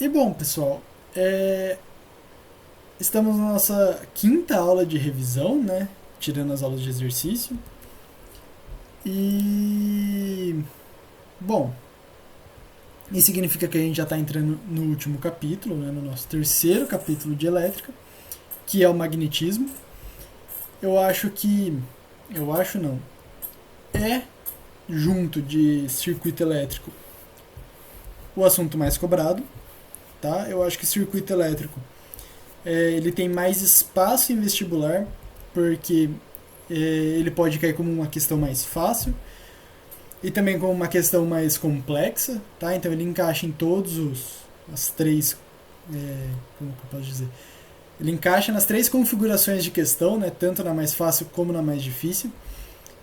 E bom, pessoal, estamos na nossa quinta aula de revisão, né? Tirando as aulas de exercício. E. Bom, isso significa que a gente já está entrando no último capítulo, né? No nosso terceiro capítulo de elétrica, que é o magnetismo. Eu acho que. Eu acho não. É, junto de circuito elétrico, o assunto mais cobrado, tá? Eu acho que circuito elétrico ele tem mais espaço em vestibular, porque ele pode cair como uma questão mais fácil e também como uma questão mais complexa, tá? Então ele encaixa em todos as três, como que eu posso dizer? Ele encaixa nas três configurações de questão, né? Tanto na mais fácil como na mais difícil.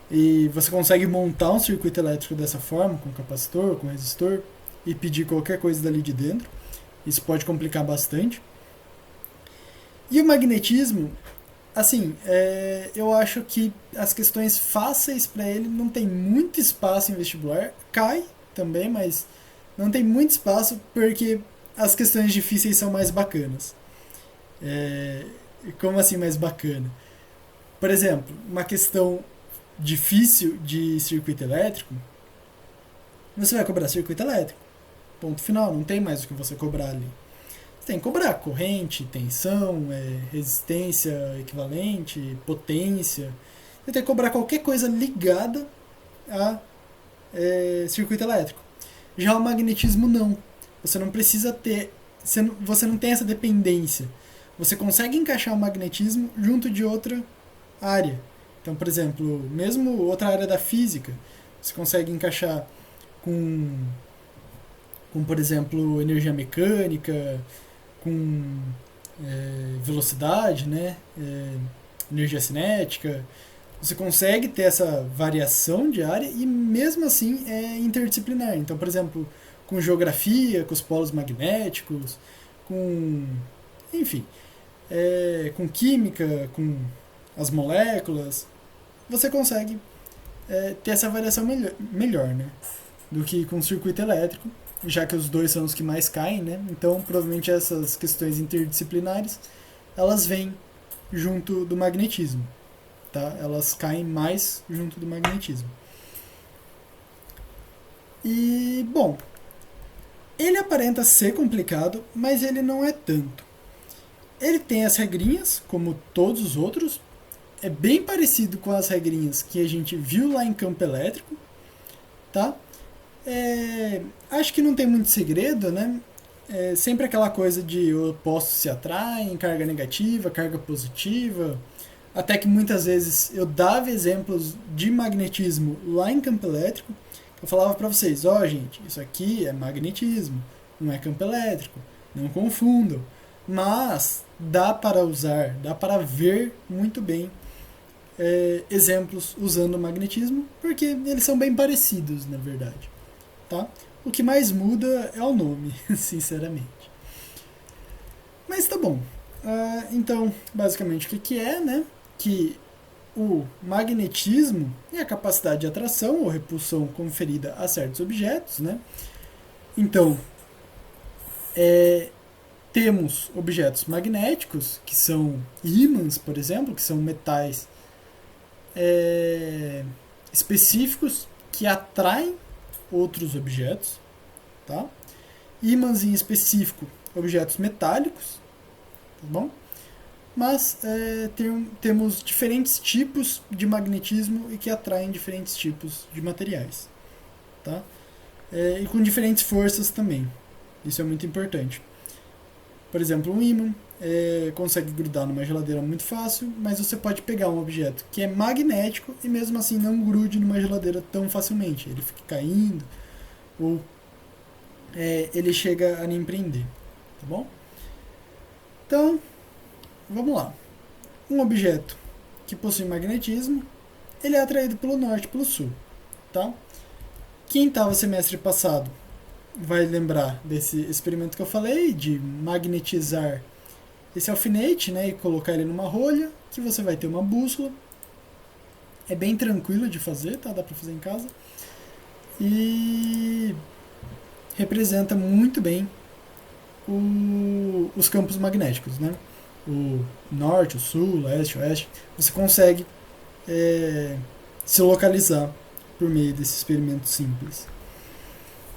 E você consegue montar um circuito elétrico dessa forma, com capacitor, com resistor, e pedir qualquer coisa dali de dentro. Isso pode complicar bastante. E o magnetismo, assim, eu acho que as questões fáceis para ele não tem muito espaço em vestibular. Cai também, mas não tem muito espaço porque as questões difíceis são mais bacanas. É, como assim mais bacana? Por exemplo, uma questão difícil de circuito elétrico, você vai cobrar circuito elétrico. Ponto final, não tem mais o que você cobrar ali. Você tem que cobrar corrente, tensão, resistência equivalente, potência. Você tem que cobrar qualquer coisa ligada a circuito elétrico. Já o magnetismo não. Você não precisa ter. Você não tem essa dependência. Você consegue encaixar o magnetismo junto de outra área. Então, por exemplo, mesmo outra área da física, você consegue encaixar com por exemplo, energia mecânica, com velocidade, né? Energia cinética. Você consegue ter essa variação de área e mesmo assim é interdisciplinar. Então, por exemplo, com geografia, com os polos magnéticos, com. Enfim, com química, com as moléculas, você consegue ter essa variação melhor, né? Do que com o circuito elétrico, já que os dois são os que mais caem, né? Então, provavelmente essas questões interdisciplinares, elas vêm junto do magnetismo, tá? Elas caem mais junto do magnetismo. E, bom, ele aparenta ser complicado, mas ele não é tanto. Ele tem as regrinhas, como todos os outros, é bem parecido com as regrinhas que a gente viu lá em campo elétrico, tá? Acho que não tem muito segredo, né? Sempre aquela coisa de opostos se atraem, carga negativa, carga positiva. Até que muitas vezes eu dava exemplos de magnetismo lá em campo elétrico. Eu falava para vocês, gente, isso aqui é magnetismo, não é campo elétrico, não confundam. Mas dá para usar, dá para ver muito bem exemplos usando o magnetismo, porque eles são bem parecidos, na verdade. Tá? O que mais muda é o nome, sinceramente. Mas tá bom. Então, basicamente, o que é, né? Que o magnetismo é a capacidade de atração ou repulsão conferida a certos objetos, né? Então, temos objetos magnéticos, que são ímãs, por exemplo, que são metais específicos que atraem outros objetos, tá? Ímãs em específico, objetos metálicos, tá bom? Mas temos diferentes tipos de magnetismo e que atraem diferentes tipos de materiais, tá? E com diferentes forças também. Isso é muito importante. Por exemplo, um ímã consegue grudar numa geladeira muito fácil, mas você pode pegar um objeto que é magnético e mesmo assim não grude numa geladeira tão facilmente. Ele fica caindo ou ele chega a nem prender, tá bom? Então, vamos lá. Um objeto que possui magnetismo, ele é atraído pelo norte e pelo sul, tá? Quem estava semestre passado vai lembrar desse experimento que eu falei, de magnetizar esse alfinete, né, e colocar ele numa rolha, que você vai ter uma bússola. É bem tranquilo de fazer, tá? Dá para fazer em casa. E representa muito bem os campos magnéticos, né? O norte, o sul, o leste, o oeste. Você consegue se localizar por meio desse experimento simples.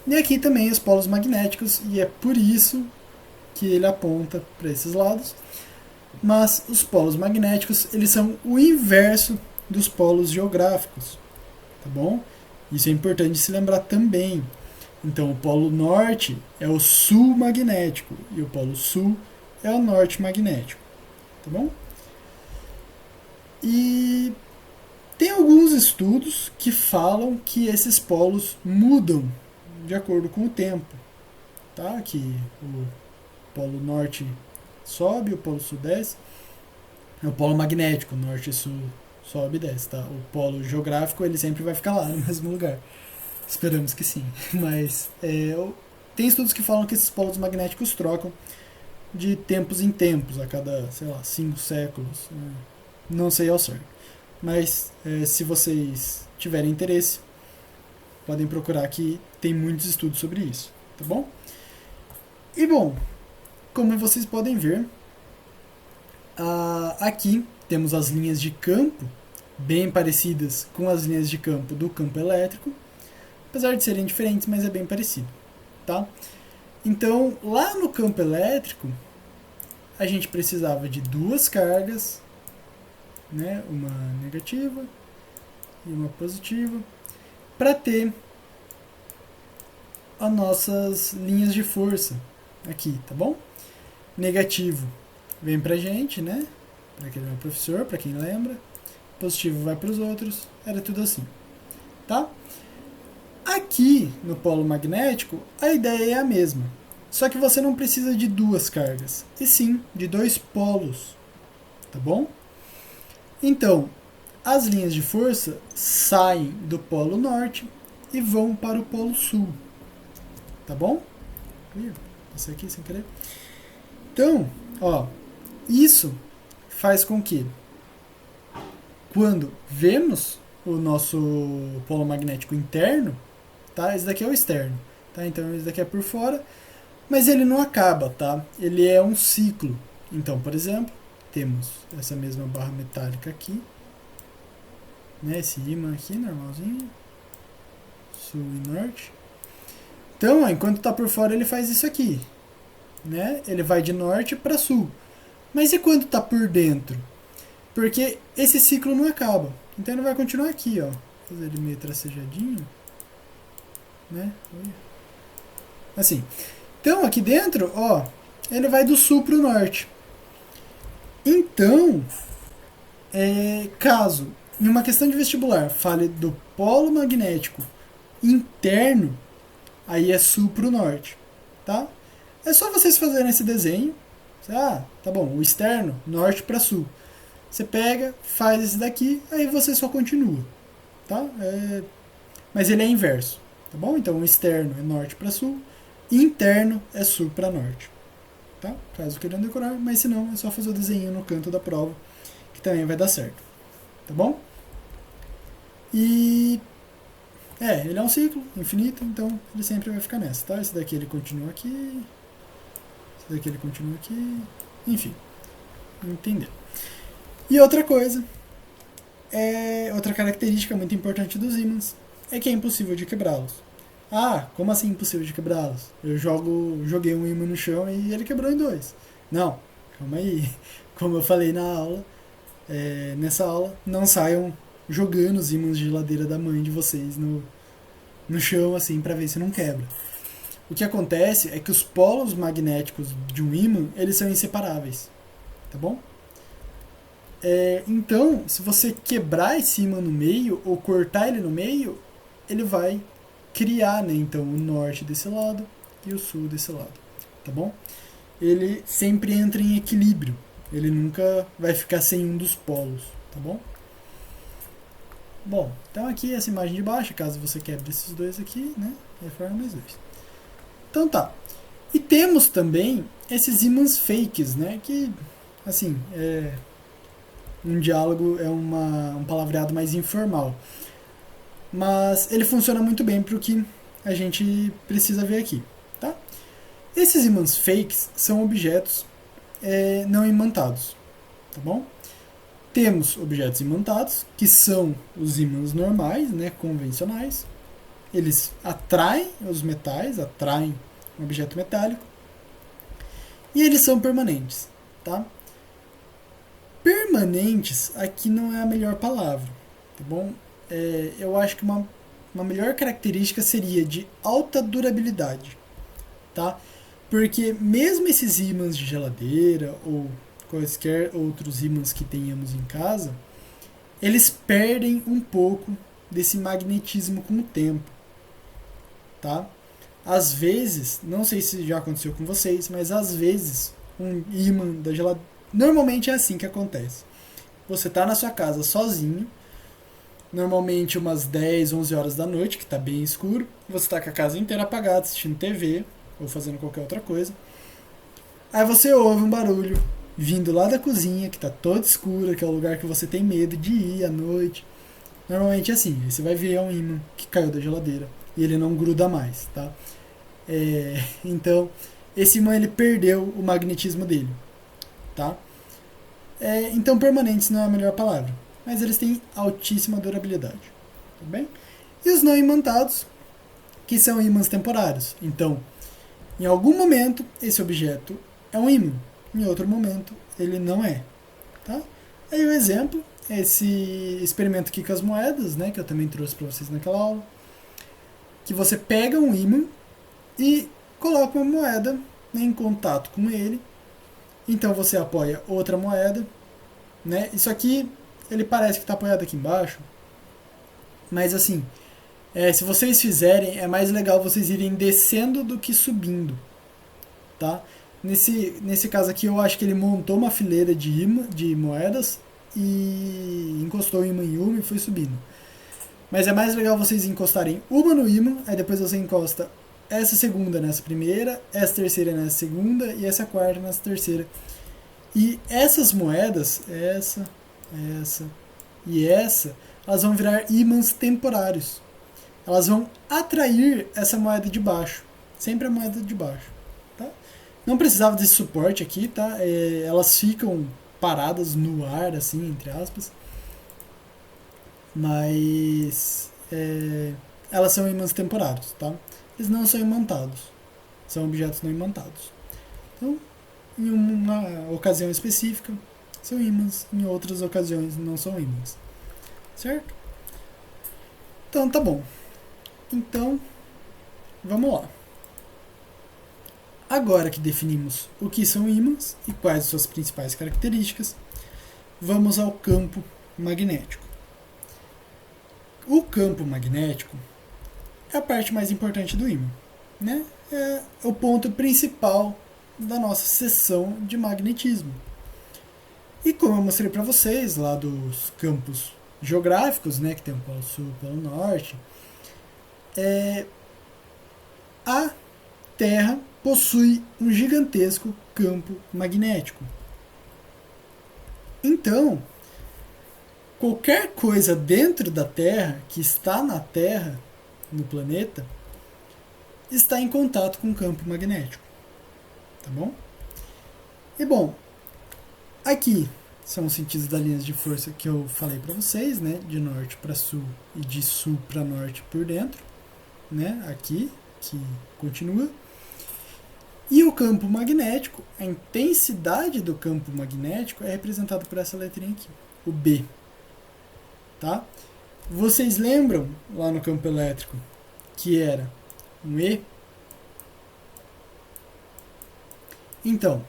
E aqui também os polos magnéticos, e é por isso que ele aponta para esses lados. Mas os polos magnéticos, eles são o inverso dos polos geográficos, tá bom? Isso é importante se lembrar também. Então, o polo norte é o sul magnético e o polo sul é o norte magnético, tá bom? E tem alguns estudos que falam que esses polos mudam de acordo com o tempo, tá? Que o polo norte sobe, o polo sul desce. É o polo magnético, norte e sul sobe e desce, tá? O polo geográfico, ele sempre vai ficar lá no mesmo lugar. Esperamos que sim. Mas tem estudos que falam que esses polos magnéticos trocam de tempos em tempos, a cada, sei lá, 5 séculos. Não sei ao certo. Mas se vocês tiverem interesse, podem procurar que tem muitos estudos sobre isso, tá bom? E bom, como vocês podem ver, aqui temos as linhas de campo, bem parecidas com as linhas de campo do campo elétrico, apesar de serem diferentes, mas é bem parecido, tá? Então, lá no campo elétrico, a gente precisava de duas cargas, né? Uma negativa e uma positiva, para ter as nossas linhas de força aqui, tá bom? Negativo vem pra gente, né? Para aquele meu professor, para quem lembra. Positivo vai para os outros. Era tudo assim, tá? Aqui no polo magnético, a ideia é a mesma. Só que você não precisa de duas cargas, e sim de dois polos, tá bom? Então, as linhas de força saem do polo norte e vão para o polo sul, tá bom? Passei aqui sem querer. Então, ó, isso faz com que, quando vemos o nosso polo magnético interno, tá? Esse daqui é o externo, tá? Então esse daqui é por fora, mas ele não acaba, tá? Ele é um ciclo. Então, por exemplo, temos essa mesma barra metálica aqui, né? Esse ímã aqui, normalzinho, sul e norte. Então, ó, enquanto está por fora, ele faz isso aqui, né? Ele vai de norte para sul. Mas e quando está por dentro? Porque esse ciclo não acaba. Então ele vai continuar aqui, ó. Vou fazer ele meio tracejadinho, né? Assim. Então, aqui dentro, ó, ele vai do sul para o norte. Então, caso em uma questão de vestibular fale do polo magnético interno, aí é sul para o norte, tá? É só vocês fazerem esse desenho. Ah, tá bom, o externo, norte para sul. Você pega, faz esse daqui, aí você só continua, tá? Mas ele é inverso, tá bom? Então o externo é norte para sul, e interno é sul para norte, tá? Caso queiram decorar, mas se não, é só fazer o desenho no canto da prova, que também vai dar certo, tá bom? E ele é um ciclo infinito, então ele sempre vai ficar nessa, tá? Esse daqui ele continua aqui, esse daqui ele continua aqui, enfim, entendeu? E outra coisa, outra característica muito importante dos ímãs é que é impossível de quebrá-los. Ah, como assim impossível de quebrá-los? Eu joguei um ímã no chão e ele quebrou em dois. Não, calma aí. Como eu falei na aula, nessa aula, não saiam jogando os ímãs de geladeira da mãe de vocês no chão assim para ver se não quebra. O que acontece é que os polos magnéticos de um ímã, eles são inseparáveis, tá bom? Então, se você quebrar esse ímã no meio ou cortar ele no meio, ele vai criar, né, então, o norte desse lado e o sul desse lado, tá bom? Ele sempre entra em equilíbrio, ele nunca vai ficar sem um dos polos, tá bom? Bom, então aqui essa imagem de baixo, caso você quebre esses dois aqui, né, reforma mais dois. Então tá. E temos também esses ímãs fakes, né, que, assim, um diálogo é um palavreado mais informal. Mas ele funciona muito bem para o que a gente precisa ver aqui, tá? Esses ímãs fakes são objetos não imantados, tá bom? Temos objetos imantados, que são os ímãs normais, né, convencionais. Eles atraem os metais, atraem um objeto metálico, e eles são permanentes, tá? Permanentes aqui não é a melhor palavra, tá bom? Eu acho que uma melhor característica seria de alta durabilidade, tá? Porque mesmo esses ímãs de geladeira ou quaisquer outros ímãs que tenhamos em casa, eles perdem um pouco desse magnetismo com o tempo, tá? Às vezes, não sei se já aconteceu com vocês, mas às vezes um ímã da geladeira, normalmente é assim que acontece. Você tá na sua casa sozinho, normalmente umas 10, 11 horas da noite, que tá bem escuro, você tá com a casa inteira apagada, assistindo TV ou fazendo qualquer outra coisa. Aí você ouve um barulho vindo lá da cozinha, que tá toda escura, que é o lugar que você tem medo de ir à noite. Normalmente é assim, aí você vai ver um ímã que caiu da geladeira e ele não gruda mais, tá? Então, esse ímã ele perdeu o magnetismo dele, tá? Então, permanentes não é a melhor palavra, mas eles têm altíssima durabilidade, tá bem? E os não imantados, que são ímãs temporários. Então, em algum momento, esse objeto é um ímã, em outro momento, ele não é, tá? Aí o exemplo é esse experimento aqui com as moedas, né, que eu também trouxe para vocês naquela aula, que você pega um ímã e coloca uma moeda, né, em contato com ele. Então você apoia outra moeda, né? Isso aqui ele parece que está apoiado aqui embaixo, mas assim, se vocês fizerem, é mais legal vocês irem descendo do que subindo, tá? Nesse caso aqui eu acho que ele montou uma fileira de moedas e encostou o ímã em uma e foi subindo. Mas é mais legal vocês encostarem uma no ímã, aí depois você encosta essa segunda nessa primeira, essa terceira nessa segunda e essa quarta nessa terceira. E essas moedas, essa e essa, elas vão virar ímãs temporários. Elas vão atrair essa moeda de baixo. Sempre a moeda de baixo. Tá? Não precisava desse suporte aqui, tá? Elas ficam paradas no ar, assim, entre aspas. Mas elas são ímãs temporários, tá? Eles não são imantados. São objetos não imantados. Então, em uma ocasião específica, são ímãs. Em outras ocasiões, não são ímãs. Certo? Então, tá bom. Então, vamos lá. Agora que definimos o que são ímãs e quais suas principais características, vamos ao campo magnético. O campo magnético é a parte mais importante do ímã, né? É o ponto principal da nossa seção de magnetismo. E como eu mostrei para vocês lá dos campos geográficos, né, que tem o Polo Sul e o Polo Norte, a Terra possui um gigantesco campo magnético. Então, qualquer coisa dentro da Terra, que está na Terra, no planeta, está em contato com o campo magnético. Tá bom? E bom, aqui são os sentidos das linhas de força que eu falei para vocês, né? De norte para sul e de sul para norte por dentro, né? Aqui, que continua. E o campo magnético, a intensidade do campo magnético é representada por essa letrinha aqui, o B. Tá? Vocês lembram lá no campo elétrico que era um E? Então,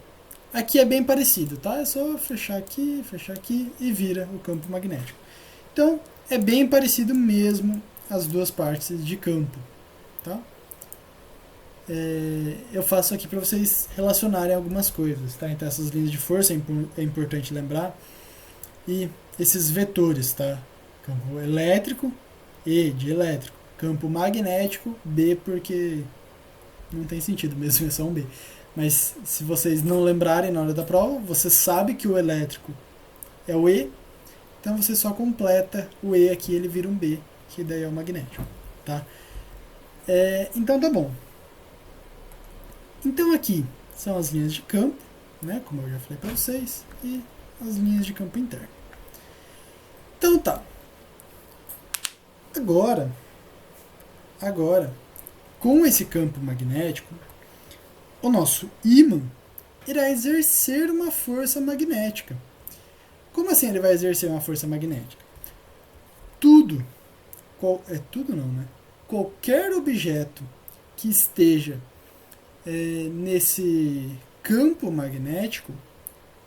aqui é bem parecido, tá? É só fechar aqui e vira o campo magnético. Então, é bem parecido mesmo as duas partes de campo, tá? Eu faço aqui para vocês relacionarem algumas coisas, tá? Então, essas linhas de força é importante lembrar. E esses vetores, tá? Campo elétrico, E de elétrico. Campo magnético, B porque não tem sentido mesmo, é só um B. Mas se vocês não lembrarem na hora da prova, você sabe que o elétrico é o E, então você só completa o E aqui, ele vira um B, que daí é o magnético, tá? Então tá bom. Então aqui são as linhas de campo, né, como eu já falei para vocês, e as linhas de campo interno. Então tá. Agora, com esse campo magnético, o nosso ímã irá exercer uma força magnética. Como assim ele vai exercer uma força magnética? Tudo não, né? Qualquer objeto que esteja nesse campo magnético,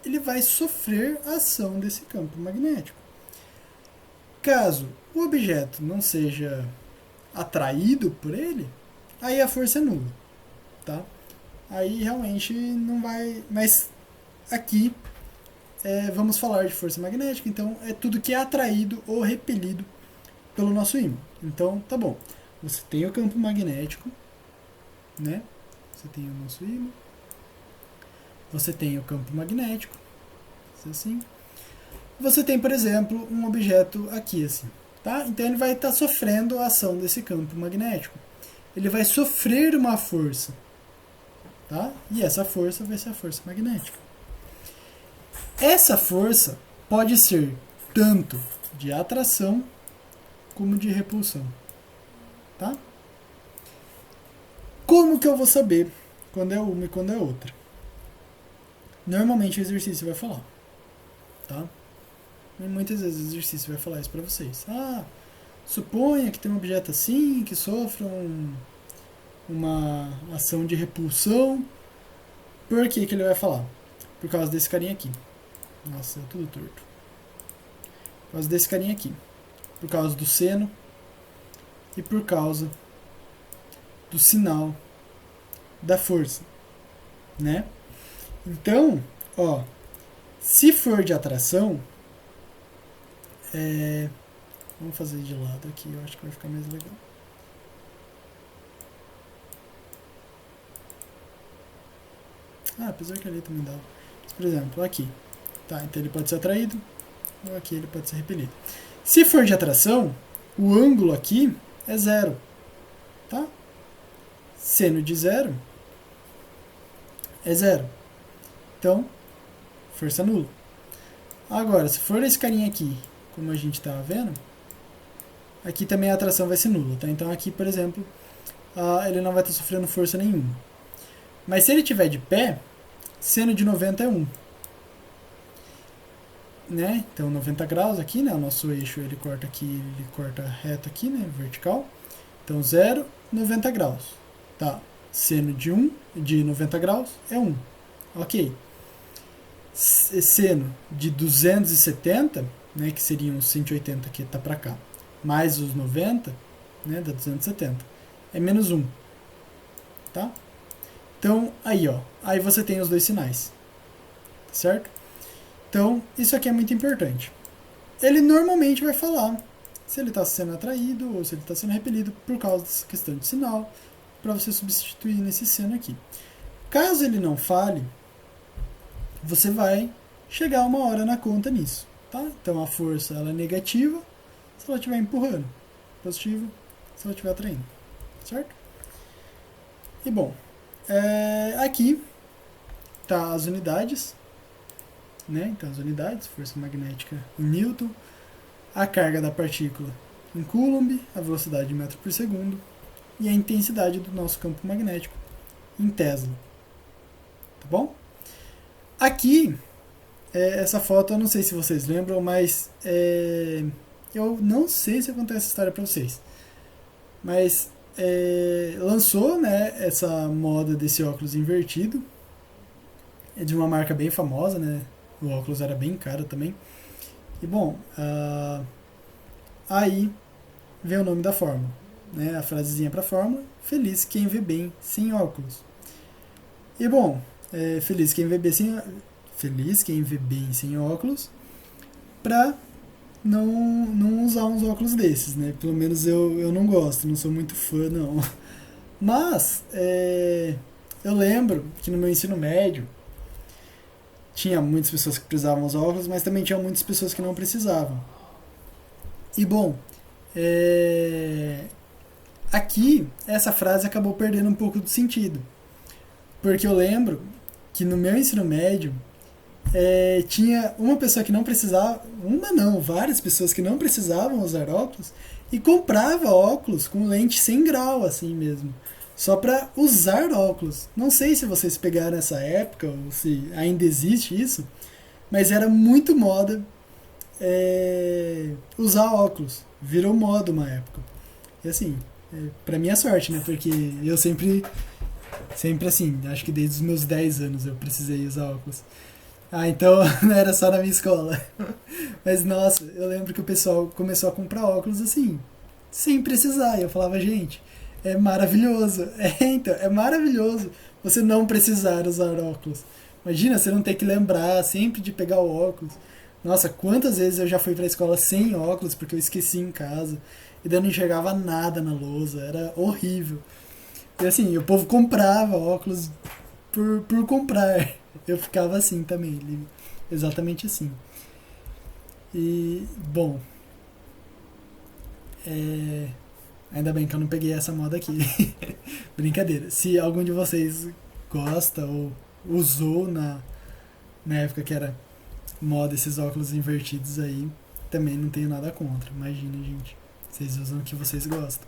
ele vai sofrer a ação desse campo magnético. Caso o objeto não seja atraído por ele, aí a força é nula, tá? Aí realmente não vai... Mas aqui vamos falar de força magnética, então é tudo que é atraído ou repelido pelo nosso ímã. Então, tá bom. Você tem o campo magnético, né? Você tem o nosso ímã. Você tem o campo magnético, assim. Você tem, por exemplo, um objeto aqui, assim, tá? Então ele vai estar sofrendo a ação desse campo magnético. Ele vai sofrer uma força, tá? E essa força vai ser a força magnética. Essa força pode ser tanto de atração como de repulsão, tá? Como que eu vou saber quando é uma e quando é outra? Normalmente o exercício vai falar, tá? E muitas vezes o exercício vai falar isso para vocês. Suponha que tem um objeto assim, que sofre uma ação de repulsão. Por que ele vai falar? Por causa desse carinha aqui. Nossa, é tudo torto. Por causa desse carinha aqui. Por causa do seno e por causa do sinal da força, né? Então, ó, se for de atração, vamos fazer de lado aqui, eu acho que vai ficar mais legal. Apesar que ali também dá. Mas, por exemplo, aqui, tá? Então ele pode ser atraído, ou aqui ele pode ser repelido. Se for de atração, o ângulo aqui é zero, tá? Seno de zero é zero. Então, força nula. Agora, se for esse carinha aqui, como a gente estava vendo, aqui também a atração vai ser nula, tá? Então aqui, por exemplo, ele não vai estar sofrendo força nenhuma. Mas se ele estiver de pé, seno de 90 é 1. Né? Então 90 graus aqui, né? O nosso eixo ele corta aqui, ele corta reto aqui, né? Vertical. Então 0, 90 graus. Tá. Seno de 90 graus é 1. Ok. Seno de 270, né? Que seriam os 180 que tá para cá, mais os 90, né? Da 270, é menos 1. Tá? Então, aí, ó. Aí você tem os dois sinais. Certo? Então, isso aqui é muito importante. Ele normalmente vai falar se ele está sendo atraído ou se ele está sendo repelido por causa dessa questão de sinal, para você substituir nesse seno aqui. Caso ele não fale, você vai chegar uma hora na conta nisso. Tá? Então, a força ela é negativa se ela estiver empurrando. Positiva se ela estiver atraindo. Certo? E bom, aqui tá as unidades, né? Então as unidades, força magnética em Newton, a carga da partícula em Coulomb, a velocidade em metro por segundo e a intensidade do nosso campo magnético em Tesla. Tá bom? Aqui, essa foto eu não sei se vocês lembram, mas eu não sei se eu contei essa história para vocês. Mas lançou, né, essa moda desse óculos invertido. É de uma marca bem famosa, né? O óculos era bem caro também. E bom, aí vem o nome da fórmula, né? A frasezinha para a fórmula: feliz quem vê bem sem óculos. E bom, feliz quem vê bem sem óculos, para não usar uns óculos desses, né? Pelo menos eu não gosto, não sou muito fã, não. Mas eu lembro que no meu ensino médio tinha muitas pessoas que precisavam usar óculos, mas também tinha muitas pessoas que não precisavam. E bom, aqui essa frase acabou perdendo um pouco do sentido. Porque eu lembro que no meu ensino médio tinha uma pessoa que não precisava, uma não, várias pessoas que não precisavam usar óculos e comprava óculos com lente 100 grau, assim mesmo, só para usar óculos. Não sei se vocês pegaram essa época ou se ainda existe isso, mas era muito moda usar óculos. Virou moda uma época. E assim, pra minha sorte, né? Porque eu sempre assim, acho que desde os meus 10 anos eu precisei usar óculos. Ah, então não era só na minha escola. Mas nossa, eu lembro que o pessoal começou a comprar óculos assim, sem precisar. E eu falava, gente, é maravilhoso. Então, é maravilhoso você não precisar usar óculos. Imagina você não ter que lembrar sempre de pegar o óculos. Nossa, quantas vezes eu já fui pra escola sem óculos porque eu esqueci em casa. E daí eu não enxergava nada na lousa. Era horrível. E assim, o povo comprava óculos por comprar. Eu ficava assim também, exatamente assim. E, bom, ainda bem que eu não peguei essa moda aqui. Brincadeira. Se algum de vocês gosta ou usou na época que era moda esses óculos invertidos aí, também não tenho nada contra. Imagina, gente. Vocês usam o que vocês gostam.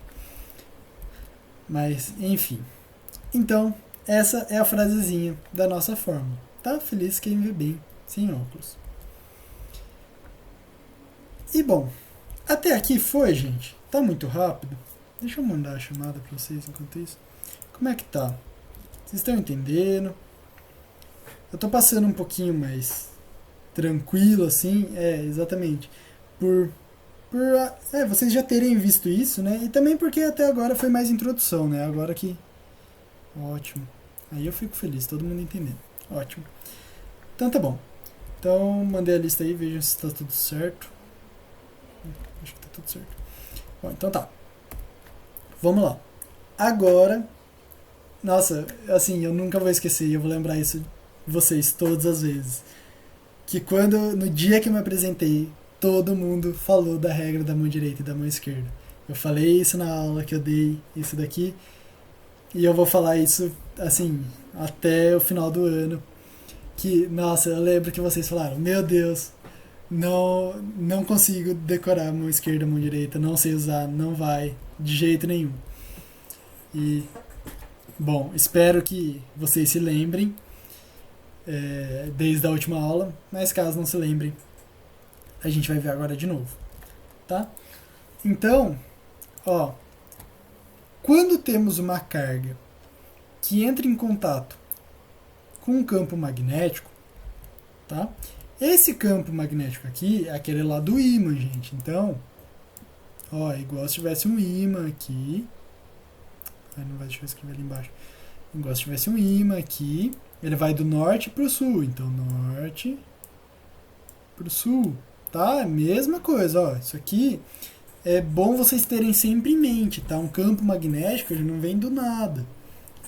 Mas, enfim. Então, essa é a frasezinha da nossa forma. Tá feliz quem vê bem, sem óculos. E bom, até aqui foi, gente. Tá muito rápido. Deixa eu mandar a chamada pra vocês enquanto isso. Como é que tá? Vocês estão entendendo? Eu tô passando um pouquinho mais tranquilo, assim. Exatamente. Por vocês já terem visto isso, né? E também porque até agora foi mais introdução, né? Agora que... Ótimo. Aí eu fico feliz, todo mundo entendendo. Ótimo. Então tá bom. Então mandei a lista aí, vejam se está tudo certo. Acho que tá tudo certo. Bom, então tá. Vamos lá. Agora, nossa, assim, eu nunca vou esquecer, eu vou lembrar isso de vocês todas as vezes. Que no dia que eu me apresentei, todo mundo falou da regra da mão direita e da mão esquerda. Eu falei isso na aula que eu dei, isso daqui, e eu vou falar isso, assim, até o final do ano. Que, nossa, eu lembro que vocês falaram, meu Deus, não consigo decorar mão esquerda, mão direita, não sei usar, não vai, de jeito nenhum. E, bom, espero que vocês se lembrem desde a última aula, mas caso não se lembrem, a gente vai ver agora de novo, tá? Então, ó, quando temos uma carga que entra em contato com um campo magnético, tá? Esse campo magnético aqui é aquele lá do ímã, gente. Então, ó, igual se tivesse um ímã aqui. Não vai deixar eu escrever ali embaixo. Igual se tivesse um ímã aqui. Ele vai do norte pro sul. Então, norte pro sul, tá? Mesma coisa, ó. Isso aqui é bom vocês terem sempre em mente, tá? Um campo magnético, ele não vem do nada.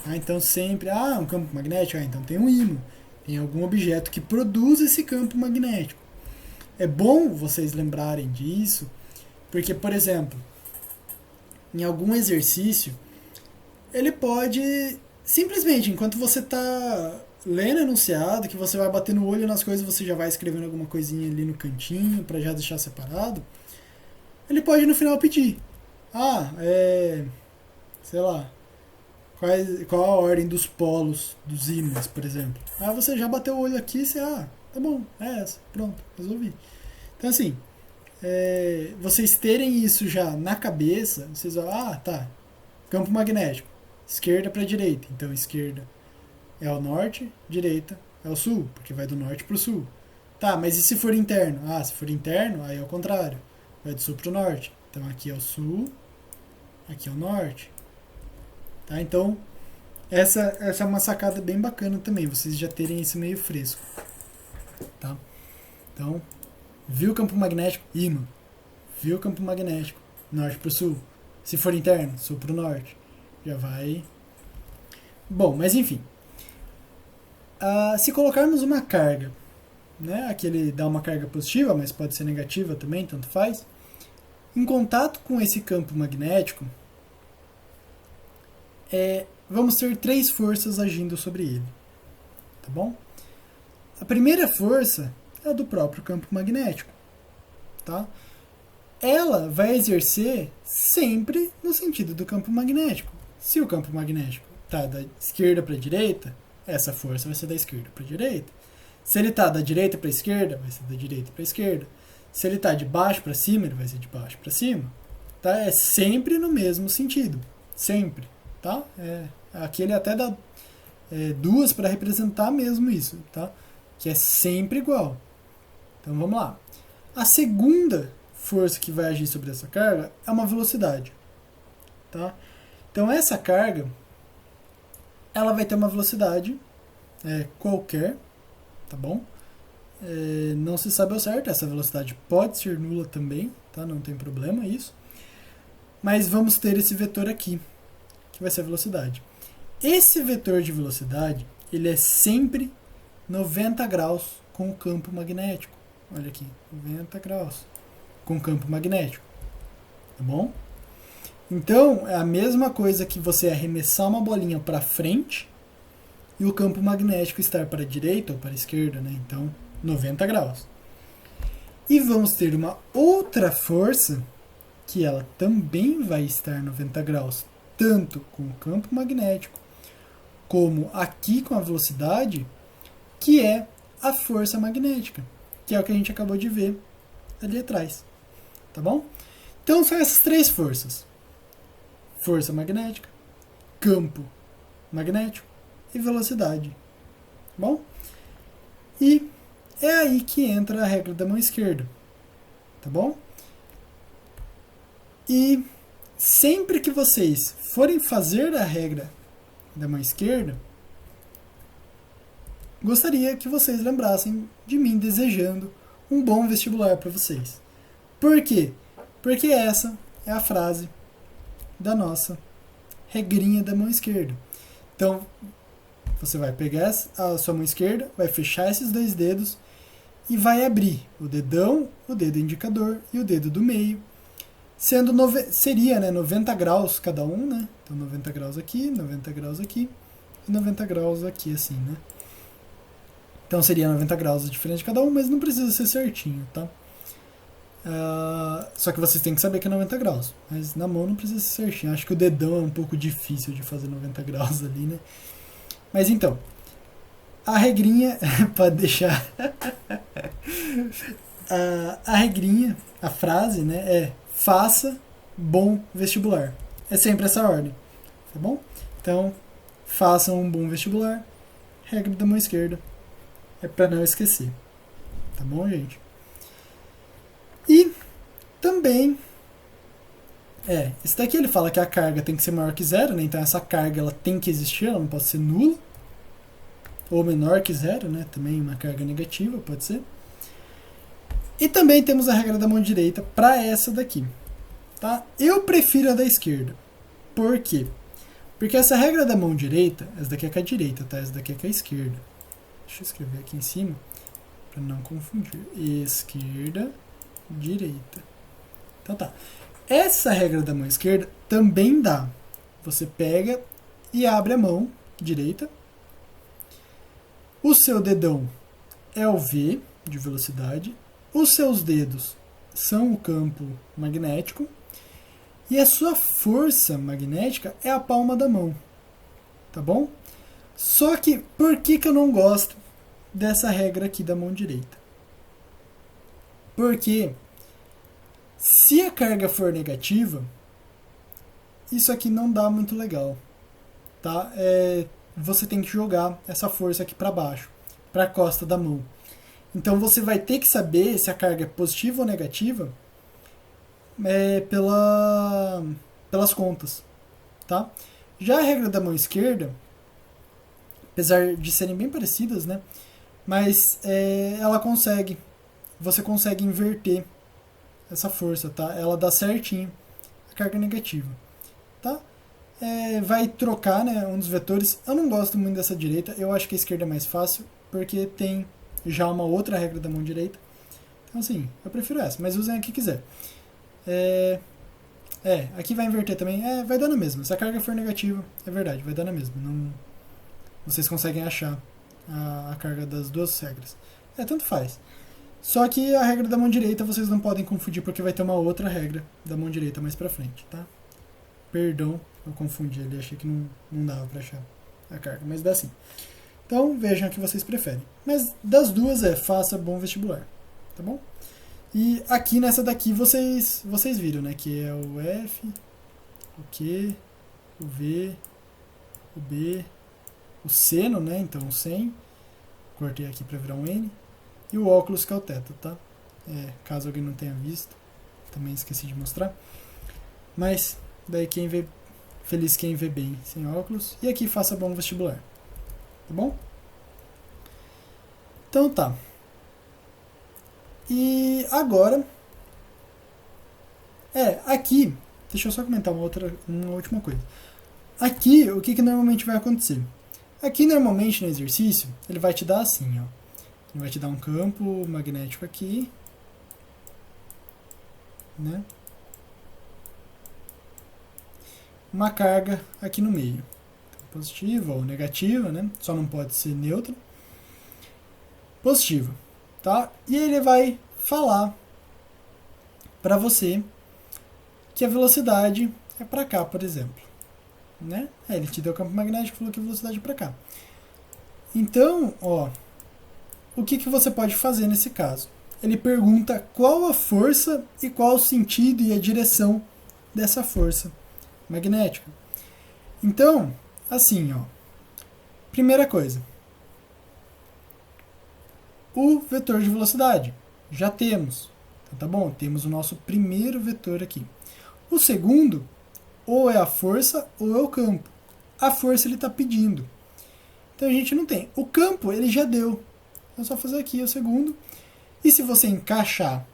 Então, sempre, um campo magnético, então tem um ímã. Tem algum objeto que produz esse campo magnético. É bom vocês lembrarem disso, porque, por exemplo, em algum exercício, ele pode, simplesmente, enquanto você está lendo o enunciado, que você vai batendo o olho nas coisas, você já vai escrevendo alguma coisinha ali no cantinho, para já deixar separado, ele pode no final pedir, sei lá, qual a ordem dos polos dos ímãs, por exemplo. Você já bateu o olho aqui e você, tá bom, é essa, pronto, resolvi. Então assim, vocês terem isso já na cabeça, vocês vão, tá, campo magnético, esquerda para direita, então esquerda é o norte, direita é o sul, porque vai do norte para o sul. Tá, mas e se for interno? Se for interno, aí é o contrário, vai do sul para o norte. Então aqui é o sul, aqui é o norte. Tá? Então, essa é uma sacada bem bacana também, vocês já terem isso meio fresco. Tá? Então, viu o campo magnético? Ímã. Viu o campo magnético? Norte para o sul. Se for interno, sul para o norte. Já vai... Bom, mas enfim. Se colocarmos uma carga, né? Aqui ele dá uma carga positiva, mas pode ser negativa também, tanto faz. Em contato com esse campo magnético, vamos ter 3 forças agindo sobre ele, tá bom? A primeira força é a do próprio campo magnético, tá? Ela vai exercer sempre no sentido do campo magnético. Se o campo magnético está da esquerda para a direita, essa força vai ser da esquerda para a direita. Se ele está da direita para a esquerda, vai ser da direita para a esquerda. Se ele está de baixo para cima, ele vai ser de baixo para cima. Tá? É sempre no mesmo sentido. Sempre. Tá? Aqui ele até dá 2 para representar mesmo isso. Tá? Que é sempre igual. Então vamos lá. A segunda força que vai agir sobre essa carga é uma velocidade. Tá? Então essa carga ela vai ter uma velocidade qualquer, tá bom? Não se sabe ao certo, essa velocidade pode ser nula também, tá? Não tem problema isso. Mas vamos ter esse vetor aqui, que vai ser a velocidade. Esse vetor de velocidade, ele é sempre 90 graus com o campo magnético. Olha aqui, 90 graus com o campo magnético, tá bom? Então, é a mesma coisa que você arremessar uma bolinha para frente e o campo magnético estar para a direita ou para a esquerda, né? Então, 90 graus. E vamos ter uma outra força que ela também vai estar 90 graus, tanto com o campo magnético como aqui com a velocidade, que é a força magnética, que é o que a gente acabou de ver ali atrás, tá bom? Então, são essas 3 forças. Força magnética, campo magnético e velocidade. Tá bom? E é aí que entra a regra da mão esquerda. Tá bom? E sempre que vocês forem fazer a regra da mão esquerda, gostaria que vocês lembrassem de mim desejando um bom vestibular para vocês. Por quê? Porque essa é a frase da nossa regrinha da mão esquerda. Então, você vai pegar a sua mão esquerda, vai fechar esses 2 dedos e vai abrir o dedão, o dedo indicador e o dedo do meio, sendo seria 90 graus cada um, né? Então 90 graus aqui, 90 graus aqui e 90 graus aqui assim, né? Então seria 90 graus diferente de cada um, mas não precisa ser certinho, tá? Só que vocês têm que saber que é 90 graus. Mas na mão não precisa ser certinho. Acho que o dedão é um pouco difícil de fazer 90 graus ali, né? Mas então, a regrinha, pode deixar. A regrinha, a frase, né, é faça bom vestibular. É sempre essa ordem, tá bom? Então, façam um bom vestibular. Regra da mão esquerda. É para não esquecer. Tá bom, gente? E também, esse daqui ele fala que a carga tem que ser maior que 0, né? Então essa carga ela tem que existir, ela não pode ser nula. Ou menor que 0, né? Também uma carga negativa, pode ser. E também temos a regra da mão direita para essa daqui. Tá? Eu prefiro a da esquerda. Por quê? Porque essa regra da mão direita, essa daqui é com a direita, tá? Essa daqui é com a esquerda. Deixa eu escrever aqui em cima, para não confundir. Esquerda, direita. Então tá. Essa regra da mão esquerda também dá. Você pega e abre a mão direita. O seu dedão é o V de velocidade. Os seus dedos são o campo magnético. E a sua força magnética é a palma da mão. Tá bom? Só que, por que eu não gosto dessa regra aqui da mão direita? Porque se a carga for negativa, isso aqui não dá muito legal. Tá? Você tem que jogar essa força aqui para baixo, para a costa da mão. Então você vai ter que saber se a carga é positiva ou negativa pelas contas. Tá? Já a regra da mão esquerda, apesar de serem bem parecidas, né? Mas você consegue inverter essa força, tá? Ela dá certinho a carga negativa, tá? Vai trocar, né, um dos vetores. Eu não gosto muito dessa direita, eu acho que a esquerda é mais fácil, porque tem já uma outra regra da mão direita. Então assim, eu prefiro essa, mas usem a que quiser. Aqui vai inverter também. Vai dar na mesma. Se a carga for negativa, é verdade, vai dar na mesma. Não, vocês conseguem achar a carga das duas regras. Tanto faz. Só que a regra da mão direita vocês não podem confundir porque vai ter uma outra regra da mão direita mais pra frente, tá? Perdão, eu confundi ali, achei que não dava pra achar a carga, mas dá sim. Então vejam o que vocês preferem. Mas das duas faça bom vestibular, tá bom? E aqui nessa daqui vocês viram, né? Que é o F, o Q, o V, o B, o seno, né? Então o 100. Cortei aqui para virar um N. E o óculos, que é o teto, tá? Caso alguém não tenha visto. Também esqueci de mostrar. Mas daí quem vê feliz quem vê bem sem óculos. E aqui faça bom vestibular. Tá bom? Então tá. E agora... aqui... Deixa eu só comentar uma última coisa. Aqui, o que normalmente vai acontecer? Aqui, normalmente, no exercício, ele vai te dar assim, ó. Ele vai te dar um campo magnético aqui, né? Uma carga aqui no meio. Positiva ou negativa, né? Só não pode ser neutra. Positiva, tá? E ele vai falar para você que a velocidade é para cá, por exemplo, né? Ele te deu o campo magnético e falou que a velocidade é para cá. Então, ó, o que você pode fazer nesse caso? Ele pergunta qual a força e qual o sentido e a direção dessa força magnética. Então, assim, ó. Primeira coisa. O vetor de velocidade. Já temos. Então, tá bom? Temos o nosso primeiro vetor aqui. O segundo, ou é a força ou é o campo. A força ele está pedindo. Então a gente não tem. O campo ele já deu. É só fazer aqui o segundo. E se você encaixar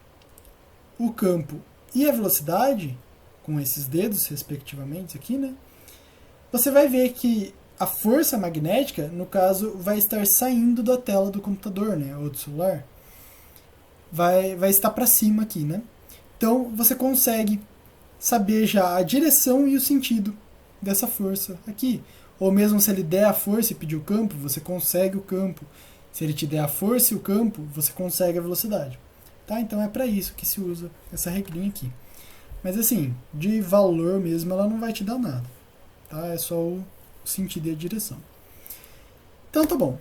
o campo e a velocidade, com esses dedos respectivamente aqui, né? Você vai ver que a força magnética, no caso, vai estar saindo da tela do computador, né? Ou do celular. Vai estar para cima aqui, né? Então você consegue saber já a direção e o sentido dessa força aqui. Ou mesmo se ele der a força e pedir o campo, você consegue o campo. Se ele te der a força e o campo, você consegue a velocidade. Tá? Então é para isso que se usa essa regrinha aqui. Mas assim, de valor mesmo, ela não vai te dar nada. Tá? É só o sentido e a direção. Então tá bom.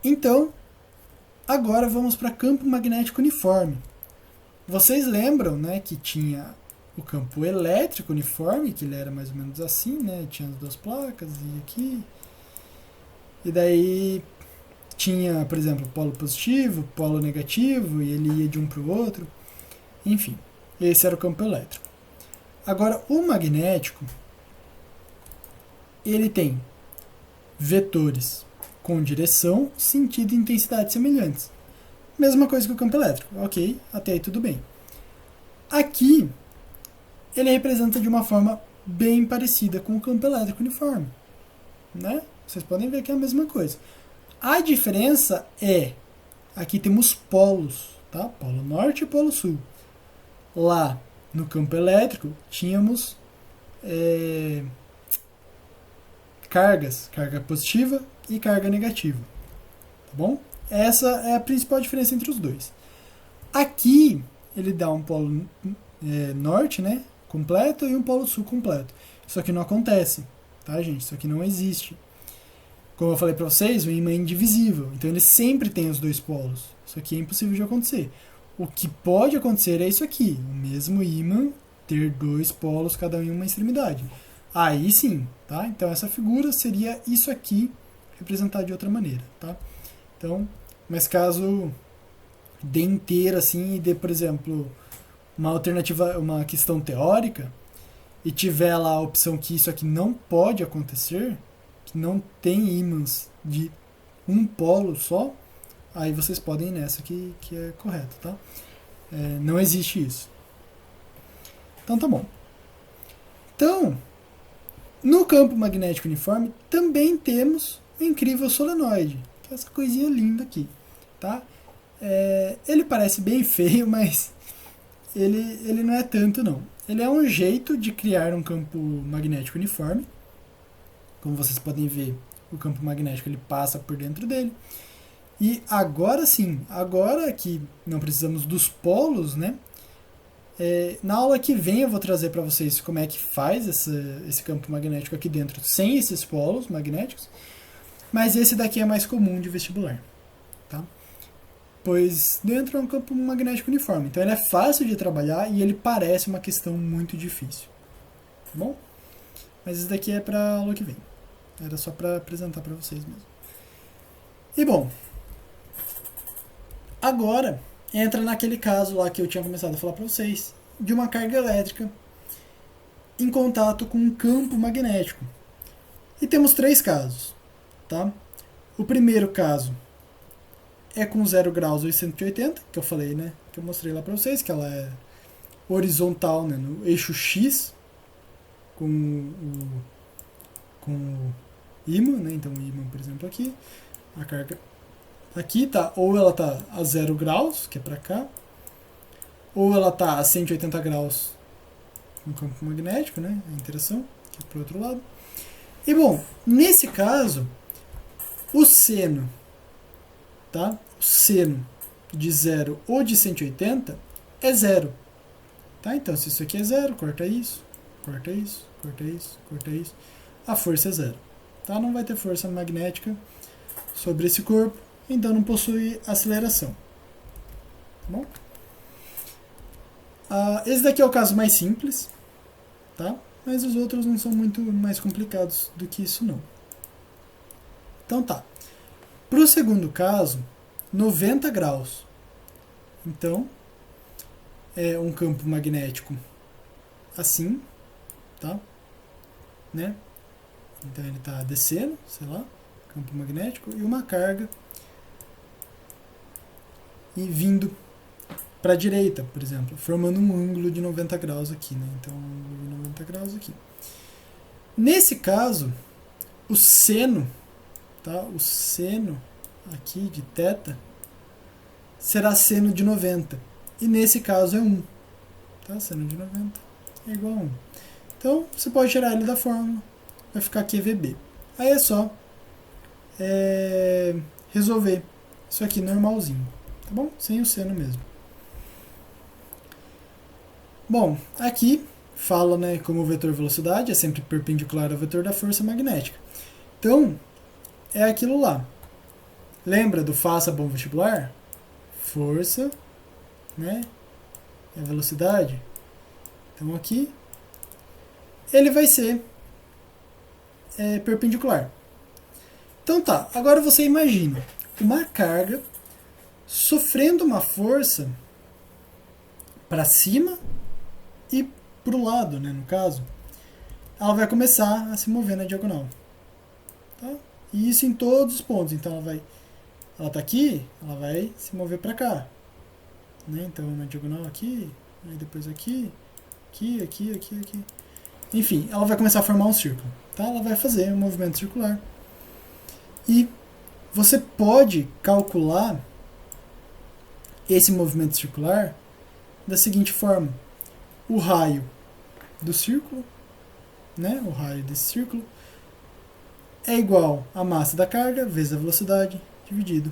Então, agora vamos para campo magnético uniforme. Vocês lembram, né, que tinha o campo elétrico uniforme, que ele era mais ou menos assim, né? Tinha as duas placas e aqui. E daí tinha, por exemplo, polo positivo, polo negativo, e ele ia de um para o outro. Enfim, esse era o campo elétrico. Agora, o magnético, ele tem vetores com direção, sentido e intensidade semelhantes. Mesma coisa que o campo elétrico. Ok, até aí tudo bem. Aqui, ele representa de uma forma bem parecida com o campo elétrico uniforme, né? Vocês podem ver que é a mesma coisa. A diferença é, aqui temos polos, tá? Polo norte e polo sul. Lá no campo elétrico tínhamos carga positiva e carga negativa, tá bom? Essa é a principal diferença entre os dois. Aqui ele dá um polo norte, né, completo, e um polo sul completo. Isso aqui não acontece, tá, gente? Isso aqui não existe. Como eu falei para vocês, o ímã é indivisível, então ele sempre tem os dois polos. Isso aqui é impossível de acontecer. O que pode acontecer é isso aqui, o mesmo ímã ter dois polos, cada um em uma extremidade. Aí sim, tá? Então essa figura seria isso aqui representado de outra maneira, tá? Então, mas caso dê inteira assim e dê, por exemplo, uma alternativa, uma questão teórica, e tiver lá a opção que isso aqui não pode acontecer, que não tem ímãs de um polo só, aí vocês podem ir nessa que é correto, tá? Não existe isso. Então tá bom. Então, no campo magnético uniforme também temos o incrível solenoide, que é essa coisinha linda aqui, tá? Ele parece bem feio, mas ele não é tanto não. ele é um jeito de criar um campo magnético uniforme. Como vocês podem ver, o campo magnético ele passa por dentro dele. E agora sim, agora que não precisamos dos polos, né? Na aula que vem eu vou trazer para vocês como é que faz esse campo magnético aqui dentro sem esses polos magnéticos. Mas esse daqui é mais comum de vestibular, tá? Pois dentro é um campo magnético uniforme. Então ele é fácil de trabalhar e ele parece uma questão muito difícil. Tá bom? Mas isso daqui é para aula que vem. Era só para apresentar para vocês mesmo. E bom, agora entra naquele caso lá que eu tinha começado a falar para vocês, de uma carga elétrica em contato com um campo magnético. E temos 3 casos, tá? O primeiro caso é com 0 graus ou 180, que eu falei, né? Que eu mostrei lá para vocês, que ela é horizontal, né, no eixo X, com o ímã, né? Então o ímã, por exemplo, aqui, a carga aqui tá, ou ela tá a 0 graus, que é para cá, ou ela tá a 180 graus no campo magnético, né? A interação, que é para o outro lado. E bom, nesse caso, o seno, tá? O seno de 0 ou de 180 é 0. Tá? Então, se isso aqui é 0, corta isso, corta isso, corta isso, corta isso. A força é 0. Tá? Não vai ter força magnética sobre esse corpo, então não possui aceleração. Tá bom? Esse daqui é o caso mais simples, tá? Mas os outros não são muito mais complicados do que isso, não. Então tá. Para o segundo caso, 90 graus. Então, é um campo magnético assim, tá? Né? Então ele está descendo, sei lá, campo magnético, e uma carga e vindo para a direita, por exemplo, formando um ângulo de 90 graus aqui, né? Então, um ângulo de 90 graus aqui. Nesse caso, o seno, tá? O seno aqui de θ será seno de 90. E nesse caso é 1. Tá? Seno de 90 é igual a 1. Então, você pode tirar ele da fórmula. Vai ficar aqui VB. Aí é só resolver isso aqui normalzinho. Tá bom? Sem o seno mesmo. Bom, aqui fala, né, como o vetor velocidade é sempre perpendicular ao vetor da força magnética. Então, é aquilo lá. Lembra do faça bom vestibular? Força, né, é a velocidade. Então aqui, ele vai ser perpendicular. Então tá, agora você imagina uma carga sofrendo uma força para cima e para o lado, né, no caso, ela vai começar a se mover na diagonal. Tá? E isso em todos os pontos. Então ela está aqui, ela vai se mover para cá. Né? Então na diagonal aqui, aí depois aqui, aqui, aqui, aqui, aqui. Enfim, ela vai começar a formar um círculo. Tá? Ela vai fazer um movimento circular. E você pode calcular esse movimento circular da seguinte forma. O raio do círculo, né, o raio desse círculo, é igual à massa da carga vezes a velocidade dividido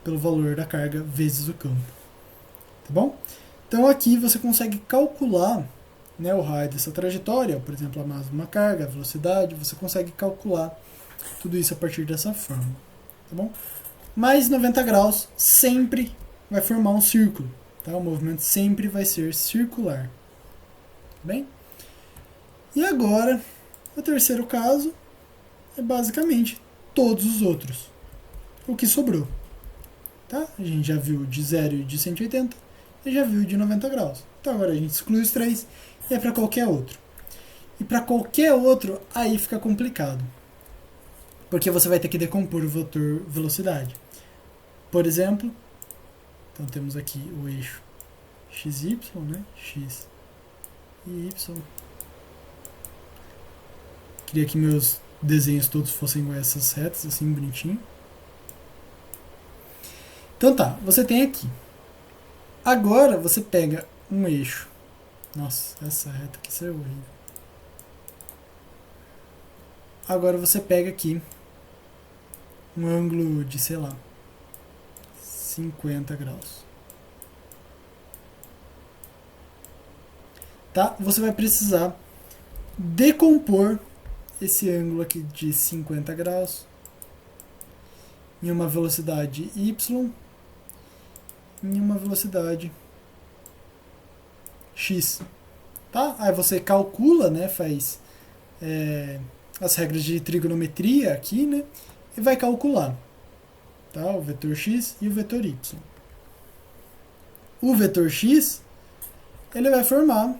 pelo valor da carga vezes o campo. Tá bom? Então aqui você consegue calcular, né, o raio dessa trajetória, por exemplo, a massa de uma carga, a velocidade, você consegue calcular tudo isso a partir dessa forma. Tá bom? Mas 90 graus sempre vai formar um círculo. Tá? O movimento sempre vai ser circular. Bem? E agora, o terceiro caso é basicamente todos os outros. O que sobrou. Tá? A gente já viu de 0 e de 180 e já viu de 90 graus. Então agora a gente exclui os 3 e é para qualquer outro. E para qualquer outro, aí fica complicado. Porque você vai ter que decompor o vetor velocidade. Por exemplo, então temos aqui o eixo XY, né? X e Y. Queria que meus desenhos todos fossem iguais a essas retas, assim, bonitinho. Então tá, você tem aqui. Agora você pega um eixo Nossa, essa reta aqui saiu horrível. Agora você pega aqui um ângulo de, sei lá, 50 graus. Tá? Você vai precisar decompor esse ângulo aqui de 50 graus em uma velocidade y em uma velocidade x. Tá? Aí você calcula, né, faz as regras de trigonometria aqui, né, e vai calcular, tá, o vetor x e o vetor y. O vetor x, ele vai formar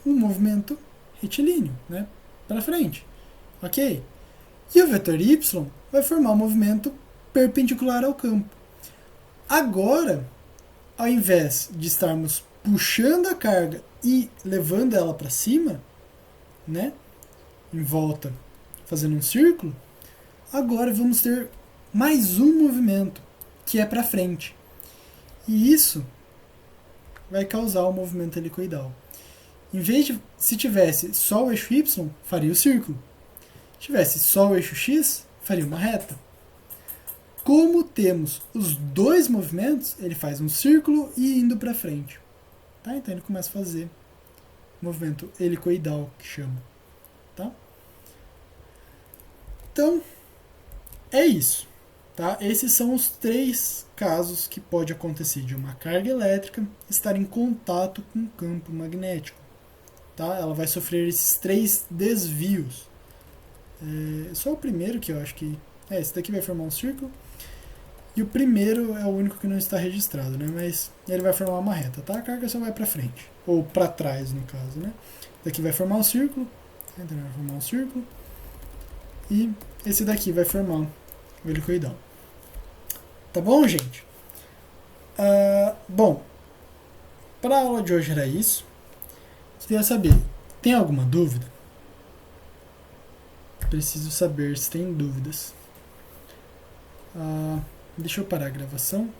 um movimento retilíneo, né, para frente, ok? E o vetor y vai formar um movimento perpendicular ao campo. Agora, ao invés de estarmos puxando a carga e levando ela para cima, né, em volta, fazendo um círculo, agora vamos ter mais um movimento, que é para frente. E isso vai causar o movimento helicoidal. Em vez de, se tivesse só o eixo y, faria o círculo. Se tivesse só o eixo x, faria uma reta. Como temos os dois movimentos, ele faz um círculo e indo para frente. Tá? Então ele começa a fazer movimento helicoidal, que chama. Tá? Então, é isso. Tá? Esses são os 3 casos que pode acontecer de uma carga elétrica estar em contato com um campo magnético. Tá? Ela vai sofrer esses 3 desvios. Só o primeiro que eu acho que... esse daqui vai formar um círculo. E o primeiro é o único que não está registrado, né? Mas ele vai formar uma reta, tá? A carga só vai para frente. Ou para trás, no caso, né? Daqui vai formar um círculo. Vai formar um círculo. E esse daqui vai formar o helicoidal. Tá bom, gente? Bom, para a aula de hoje era isso. Eu queria saber, tem alguma dúvida? Preciso saber se tem dúvidas. Deixa eu parar a gravação.